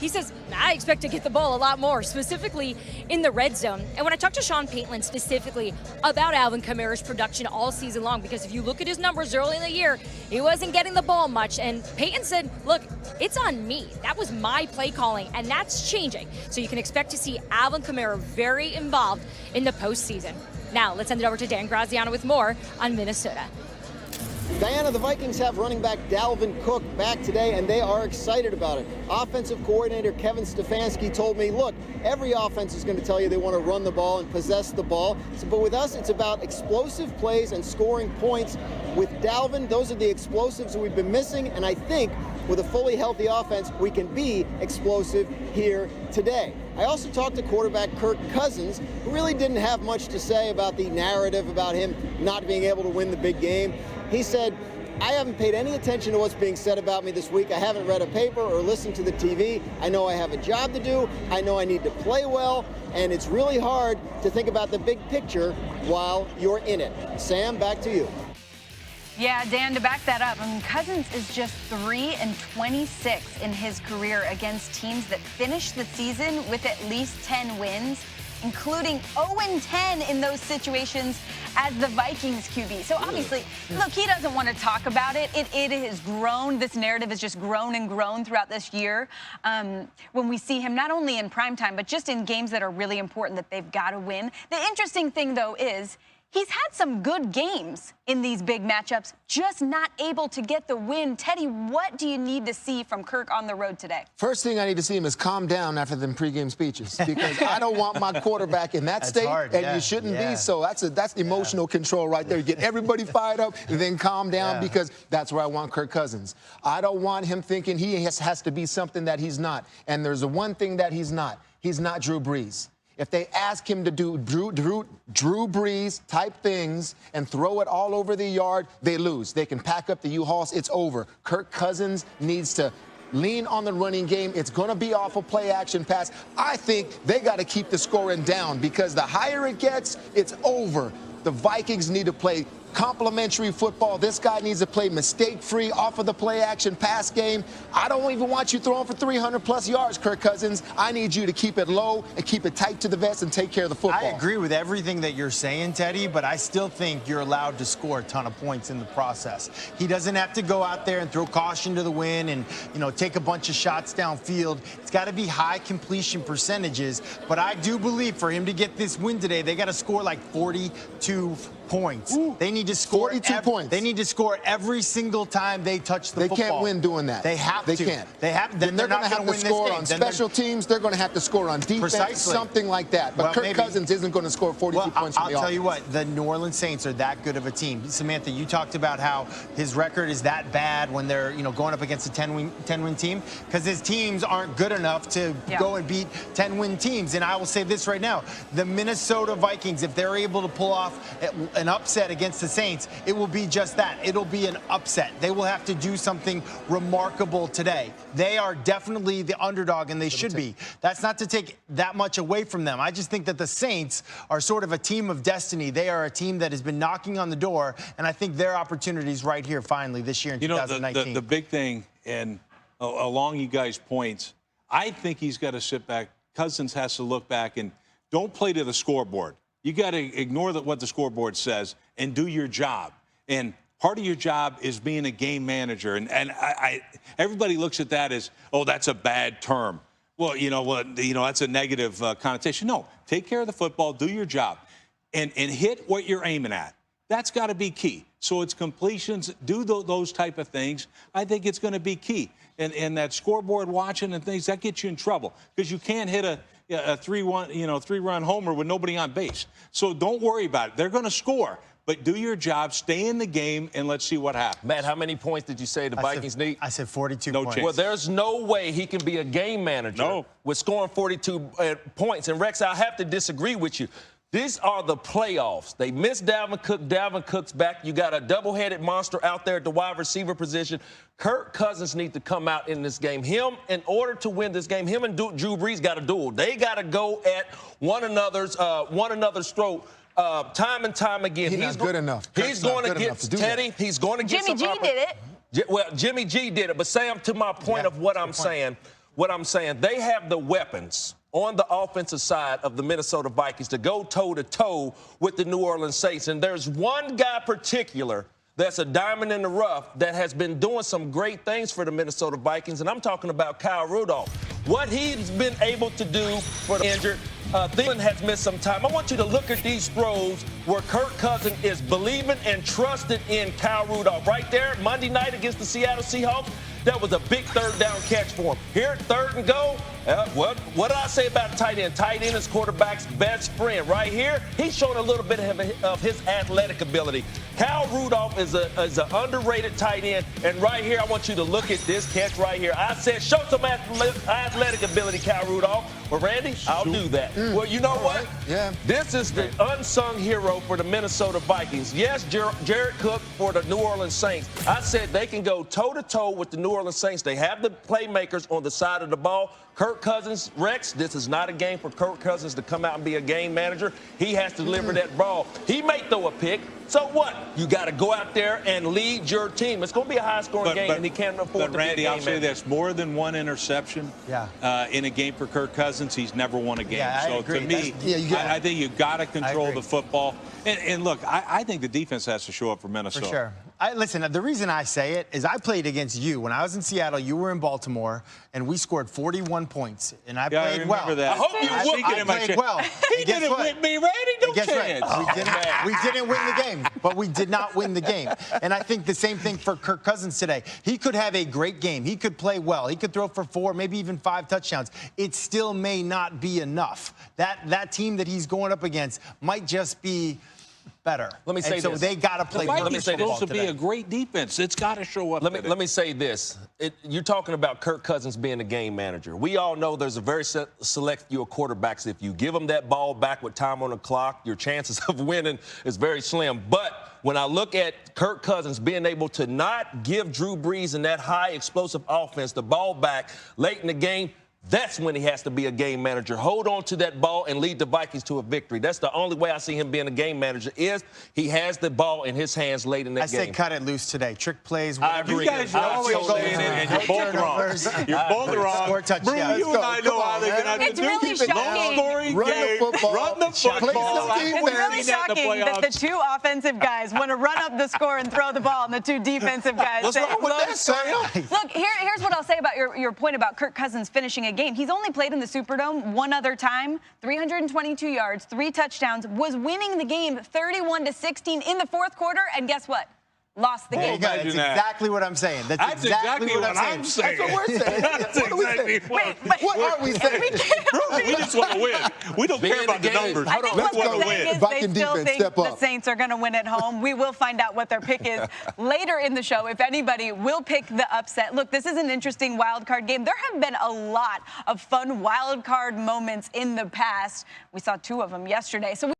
he says, I expect to get the ball a lot more, specifically in the red zone. And when I talked to Sean Payton specifically about Alvin Kamara's production all season long, because if you look at his numbers early in the year, he wasn't getting the ball much. And Payton said, look, it's on me. That was my play calling, and that's changing. So you can expect to see Alvin Kamara very involved in the postseason. Now, let's send it over to Dan Graziano with more on Minnesota. Diana, the Vikings have running back Dalvin Cook back today, and they are excited about it. Offensive coordinator Kevin Stefanski told me, look, every offense is going to tell you they want to run the ball and possess the ball. But with us, it's about explosive plays and scoring points. With Dalvin, those are the explosives we've been missing, and I think with a fully healthy offense, we can be explosive here today. I also talked to quarterback Kirk Cousins, who really didn't have much to say about the narrative about him not being able to win the big game. He said, I haven't paid any attention to what's being said about me this week. I haven't read a paper or listened to the TV. I know I have a job to do. I know I need to play well. And it's really hard to think about the big picture while you're in it. Sam, back to you. Yeah, Dan, to back that up, Cousins is just 3-26 in his career against teams that finish the season with at least 10 wins, including 0-10 in those situations as the Vikings QB. So obviously, look, he doesn't want to talk about it. It has grown. This narrative has just grown and grown throughout this year. When we see him not only in primetime, but just in games that are really important that they've got to win. The interesting thing, though, is he's had some good games in these big matchups, just not able to get the win. Teddy, what do you need to see from Kirk on the road today? First thing I need to see him is calm down after them pregame speeches, because I don't want my quarterback in that state, and you shouldn't be. So that's emotional control right there. You get everybody fired up and then calm down, because that's where I want Kirk Cousins. I don't want him thinking he has to be something that he's not. And there's the one thing that he's not. He's not Drew Brees. If they ask him to do Drew Brees type things and throw it all over the yard, they lose. They can pack up the U-Hauls. It's over. Kirk Cousins needs to lean on the running game. It's going to be off a play action pass. I think they got to keep the scoring down, because the higher it gets, it's over. The Vikings need to play complimentary football. This guy needs to play mistake-free off of the play-action pass game. I don't even want you throwing for 300-plus yards, Kirk Cousins. I need you to keep it low and keep it tight to the vest and take care of the football. I agree with everything that you're saying, Teddy, but I still think you're allowed to score a ton of points in the process. He doesn't have to go out there and throw caution to the wind and, take a bunch of shots downfield. It's got to be high completion percentages, but I do believe for him to get this win today, they got to score like 42 points. They need to score 42 points. They need to score every single time they touch the football. They can't win doing that. They have to. They can't. They have. Then they're going to have to score on special teams. They're going to have to score on defense, something like that. But Kirk Cousins isn't going to score 42 points from the offense. I'll tell you what, the New Orleans Saints are that good of a team. Samantha, you talked about how his record is that bad when they're going up against a 10-win team, because his teams aren't good enough to go and beat 10-win teams. And I will say this right now, the Minnesota Vikings, if they're able to pull off an upset against the Saints, it will be just that. It'll be an upset. They will have to do something remarkable today. They are definitely the underdog, and they should be. That's not to take that much away from them. I just think that the Saints are sort of a team of destiny. They are a team that has been knocking on the door, and I think their opportunities right here finally this year in 2019. The big thing, and along you guys' points, I think he's got to sit back. Cousins has to look back and don't play to the scoreboard. You got to ignore what the scoreboard says and do your job. And part of your job is being a game manager. And everybody looks at that as, oh, that's a bad term. Well, that's a negative connotation. No, take care of the football, do your job, and hit what you're aiming at. That's got to be key. So it's completions, do those type of things. I think it's going to be key. And that scoreboard watching and things, that gets you in trouble, because you can't hit a 3-run homer with nobody on base. So don't worry about it. They're going to score, but do your job, stay in the game, and let's see what happens. Matt, how many points did you say the Vikings need? I said 42 no points. Chance. Well, there's no way he can be a game manager with scoring 42 points. And, Rex, I have to disagree with you. These are the playoffs. They missed Dalvin Cook. Dalvin Cook's back. You got a double-headed monster out there at the wide receiver position. Kirk Cousins needs to come out in this game. In order to win this game, him and Drew Brees got to duel. They got to go at one another's throat time and time again. He's not good enough. He's going to get Teddy. He's going to get Jimmy G did it. Well, Jimmy G did it. But, Sam, to my point of what I'm saying, what I'm saying. They have the weapons on the offensive side of the Minnesota Vikings to go toe-to-toe with the New Orleans Saints. And there's one guy particular that's a diamond in the rough that has been doing some great things for the Minnesota Vikings, and I'm talking about Kyle Rudolph. What he's been able to do for the injured, Thielen has missed some time. I want you to look at these throws where Kirk Cousins is believing and trusted in Kyle Rudolph. Right there, Monday night against the Seattle Seahawks, that was a big third down catch for him. Here, 3rd and go. What did I say about tight end? Tight end is quarterback's best friend. Right here, he's showing a little bit of his athletic ability. Kyle Rudolph is an underrated tight end. And right here, I want you to look at this catch right here. I said, show some athletic ability, Kyle Rudolph. Well, Randy, I'll do that. Well, you know what? Yeah. This is the unsung hero for the Minnesota Vikings. Yes, Jared Cook for the New Orleans Saints. I said they can go toe-to-toe with the New Orleans Saints. They have the playmakers on the side of the ball. Kirk Cousins, Rex, this is not a game for Kirk Cousins to come out and be a game manager. He has to deliver that ball. He may throw a pick. So what? You got to go out there and lead your team. It's going to be a high-scoring game, and he can't afford to be a Randy, game I'll say manager. this. More than one interception in a game for Kirk Cousins, he's never won a game. Yeah, so agree. to me, I think you've got to control the football. And look, I think the defense has to show up for Minnesota. For sure. Listen, the reason I say it is I played against you. When I was in Seattle, you were in Baltimore, and we scored 41 points. And I played well. That. I hope you I played well. He didn't win me, Randy. No chance. We didn't win the game, but we did not win the game. And I think the same thing for Kirk Cousins today. He could have a great game. He could play well. He could throw for 4, maybe even 5 touchdowns. It still may not be enough. That team that he's going up against might just be better. Let me say so this. they got to play. Let me say football supposed to be a great defense. It's got to show up. Let me say this. You're talking about Kirk Cousins being a game manager. We all know there's a very select few of quarterbacks. If you give them that ball back with time on the clock, your chances of winning is very slim. But when I look at Kirk Cousins being able to not give Drew Brees and that high explosive offense the ball back late in the game, that's when he has to be a game manager. Hold on to that ball and lead the Vikings to a victory. That's the only way I see him being a game manager is he has the ball in his hands late in that game. I say cut it loose today. Trick plays. I agree. You guys are always saying it, and you're both wrong. You're both wrong. Score touchdown. Bruce, you and I know how they're going to It's really shocking. Low-scoring Run the game. football. Run the football. It's really shocking that the 2 offensive guys want to run up the score and throw the ball, and the 2 defensive guys What's say wrong with low that, scoring. Sam? Look, here's what I'll say about your point about Kirk Cousins finishing a game. He's only played in the Superdome one other time, 322 yards, 3 touchdowns, was winning the game 31-16 in the 4th quarter, and guess what? Lost the game. That's exactly what I'm saying. That's exactly what I'm saying. That's what we're saying. What are we saying? What are we saying? We just want to win. We don't care about the numbers. I think Let's what go they're saying win. is Viking they still defense, think step the up. Saints are going to win at home. We will find out what their pick is later in the show, if anybody will pick the upset. Look, this is an interesting wild card game. There have been a lot of fun wild card moments in the past. We saw 2 of them yesterday. So